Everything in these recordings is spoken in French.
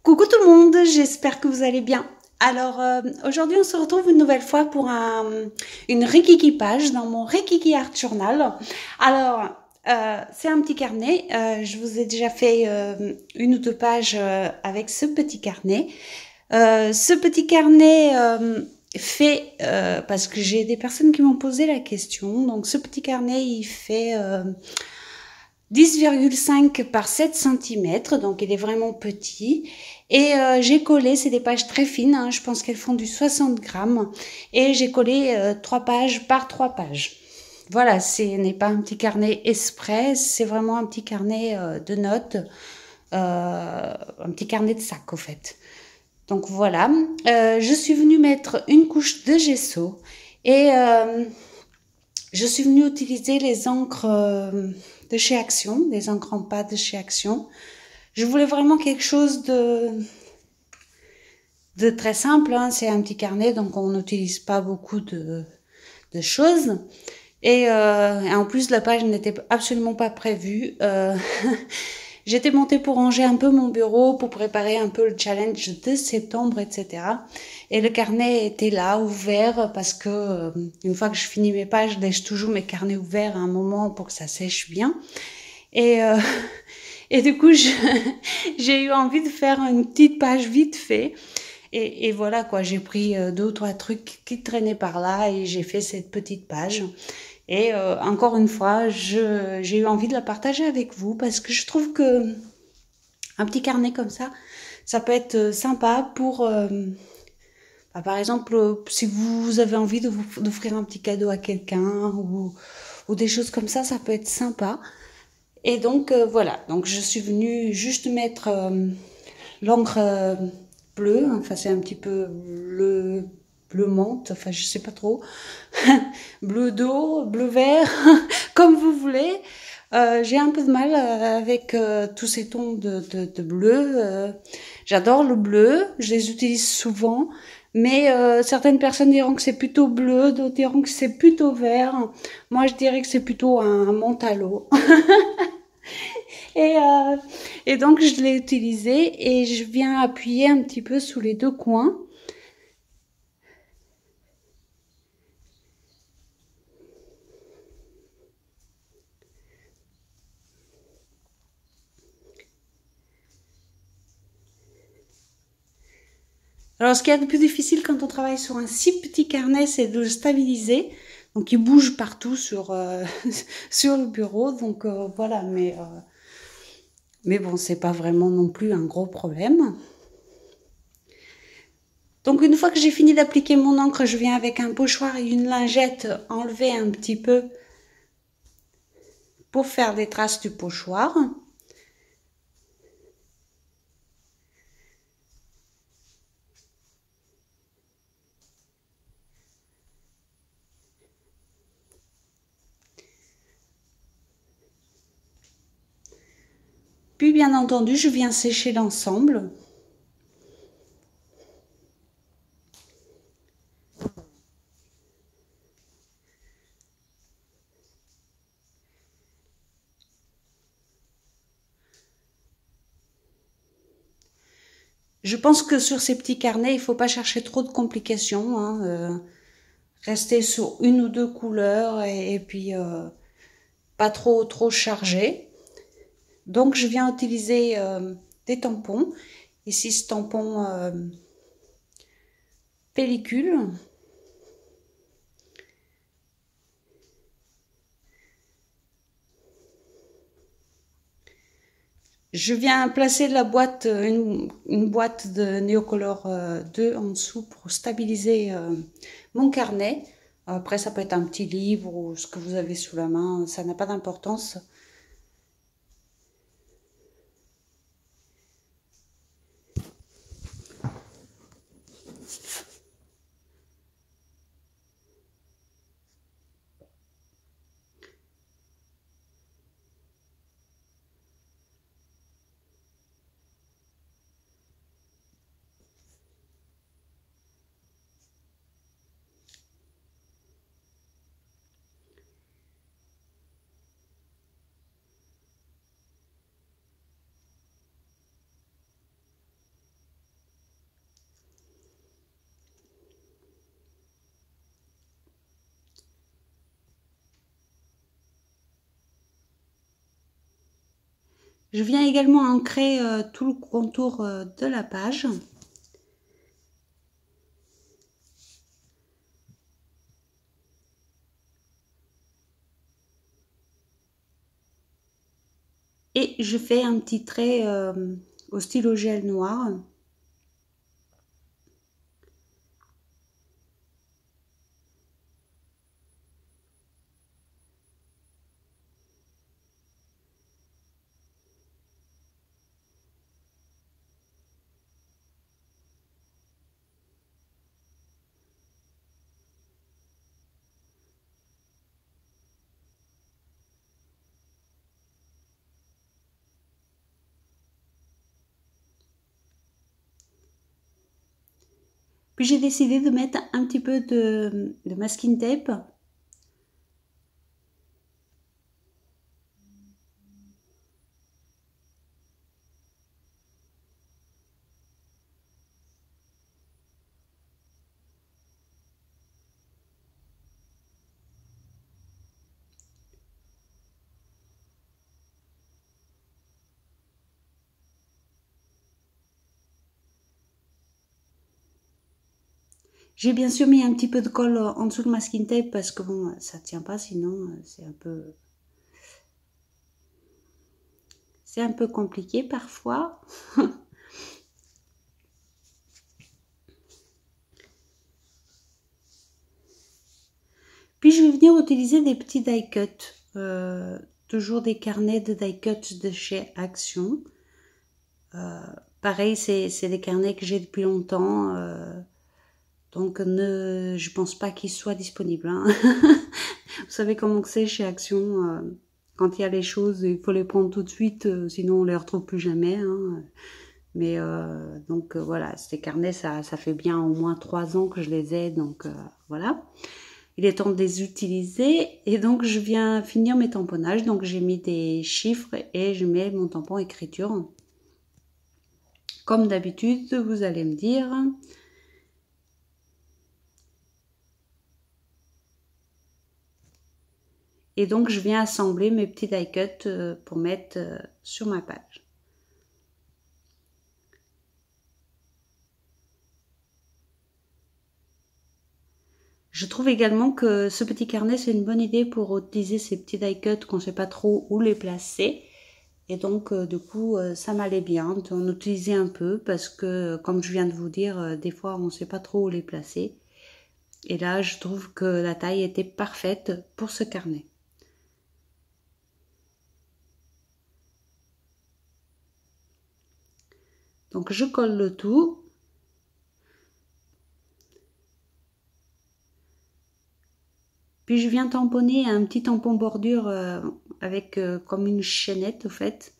Coucou tout le monde, j'espère que vous allez bien. Alors aujourd'hui on se retrouve une nouvelle fois pour une Rikiki page dans mon Rikiki Art Journal. Alors c'est un petit carnet, je vous ai déjà fait une ou deux pages avec ce petit carnet. Ce petit carnet fait, parce que j'ai des personnes qui m'ont posé la question, donc ce petit carnet il fait 10,5 par 7 cm, donc il est vraiment petit. Et j'ai collé, c'est des pages très fines, hein, je pense qu'elles font du 60 grammes. Et j'ai collé 3 pages par 3 pages. Voilà, ce n'est pas un petit carnet express, c'est vraiment un petit carnet de notes, un petit carnet de sac au fait. Donc voilà, je suis venue mettre une couche de gesso et je suis venue utiliser les encres de chez Action, des encres en pâte de chez Action. Je voulais vraiment quelque chose de très simple, hein. C'est un petit carnet, donc on n'utilise pas beaucoup de choses. Et en plus, la page n'était absolument pas prévue. J'étais montée pour ranger un peu mon bureau, pour préparer un peu le challenge de septembre, etc. Et le carnet était là, ouvert, parce que une fois que je finis mes pages, je laisse toujours mes carnets ouverts à un moment pour que ça sèche bien. Et et du coup, j'ai eu envie de faire une petite page vite fait. Et voilà quoi, j'ai pris 2 ou 3 trucs qui traînaient par là et j'ai fait cette petite page. Et encore une fois, j'ai eu envie de la partager avec vous parce que je trouve que un petit carnet comme ça peut être sympa pour, par exemple, si vous avez envie d'offrir un petit cadeau à quelqu'un ou des choses comme ça peut être sympa. Et donc voilà, donc je suis venue juste mettre l'encre bleue, enfin c'est un petit peu bleu menthe, enfin je sais pas trop, bleu d'eau, bleu vert, comme vous voulez. J'ai un peu de mal avec tous ces tons de bleu. J'adore le bleu, je les utilise souvent, mais certaines personnes diront que c'est plutôt bleu, d'autres diront que c'est plutôt vert. Moi je dirais que c'est plutôt un menthe à l'eau. Et, euh, et donc je l'ai utilisé et je viens appuyer un petit peu sous les deux coins. Alors ce qu'il y a de plus difficile quand on travaille sur un si petit carnet, c'est de le stabiliser. Donc il bouge partout sur, sur le bureau. Donc voilà, mais bon, c'est pas vraiment non plus un gros problème. Donc une fois que j'ai fini d'appliquer mon encre, je viens avec un pochoir et une lingette enlever un petit peu pour faire des traces du pochoir. Puis bien entendu, je viens sécher l'ensemble. Je pense que sur ces petits carnets, il ne faut pas chercher trop de complications, hein. Rester sur une ou deux couleurs et puis pas trop chargé. Donc je viens utiliser des tampons. Ici ce tampon pellicule. Je viens placer la boîte, une boîte de Neocolor 2 en dessous pour stabiliser mon carnet. Après, ça peut être un petit livre ou ce que vous avez sous la main, ça n'a pas d'importance. Je viens également ancrer tout le contour de la page. Et je fais un petit trait au stylo gel noir. Puis j'ai décidé de mettre un petit peu de masking tape. J'ai bien sûr mis un petit peu de colle en dessous de masking tape parce que bon, ça tient pas sinon c'est un peu compliqué parfois. Puis je vais venir utiliser des petits die cuts, toujours des carnets de die cuts de chez Action. Pareil, c'est des carnets que j'ai depuis longtemps, donc je pense pas qu'ils soient disponibles. Hein. Vous savez comment c'est chez Action, quand il y a les choses, il faut les prendre tout de suite, sinon on les retrouve plus jamais. Hein. Mais donc voilà, ces carnets, ça fait bien au moins 3 ans que je les ai, donc voilà. Il est temps de les utiliser et donc je viens finir mes tamponnages. Donc j'ai mis des chiffres et je mets mon tampon écriture. Comme d'habitude, vous allez me dire. Et donc je viens assembler mes petits die cuts pour mettre sur ma page. Je trouve également que ce petit carnet, c'est une bonne idée pour utiliser ces petits die cuts qu'on ne sait pas trop où les placer. Et donc, du coup, ça m'allait bien d'en utiliser un peu parce que, comme je viens de vous dire, des fois, on ne sait pas trop où les placer. Et là, je trouve que la taille était parfaite pour ce carnet. Donc, je colle le tout. Puis je viens tamponner un petit tampon bordure avec comme une chaînette au fait.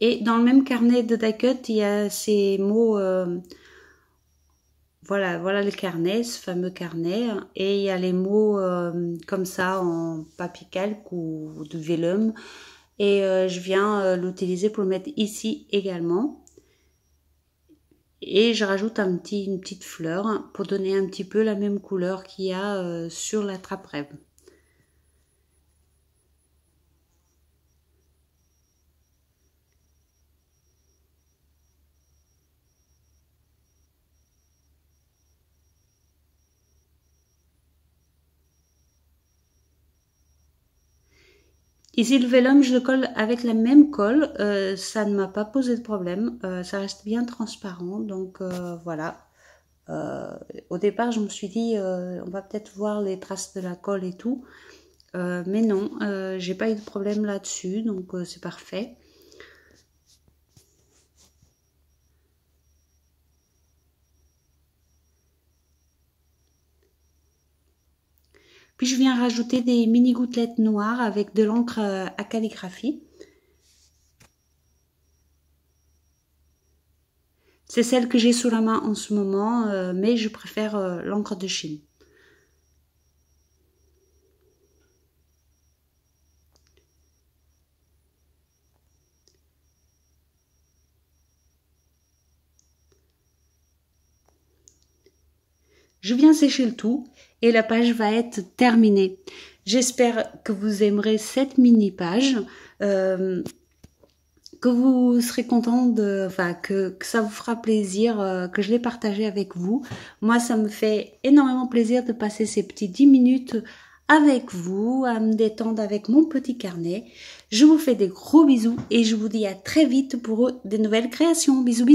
Et dans le même carnet de die cut, il y a ces mots, voilà le carnet, ce fameux carnet. Et il y a les mots comme ça en papier calque ou de vellum. Et je viens l'utiliser pour le mettre ici également. Et je rajoute une petite fleur pour donner un petit peu la même couleur qu'il y a sur la trappe rêve. Ici le vellum, je le colle avec la même colle, ça ne m'a pas posé de problème, ça reste bien transparent, donc voilà. Au départ, je me suis dit, on va peut-être voir les traces de la colle et tout, mais non, j'ai pas eu de problème là-dessus, donc c'est parfait. Puis je viens rajouter des mini gouttelettes noires avec de l'encre à calligraphie. C'est celle que j'ai sous la main en ce moment, mais je préfère l'encre de Chine. je viens sécher le tout et la page va être terminée. J'espère que vous aimerez cette mini page, que vous serez content que ça vous fera plaisir, que je l'ai partagé avec vous. Moi, ça me fait énormément plaisir de passer ces petits 10 minutes avec vous, à me détendre avec mon petit carnet. Je vous fais des gros bisous et je vous dis à très vite pour des nouvelles créations. Bisous, bisous.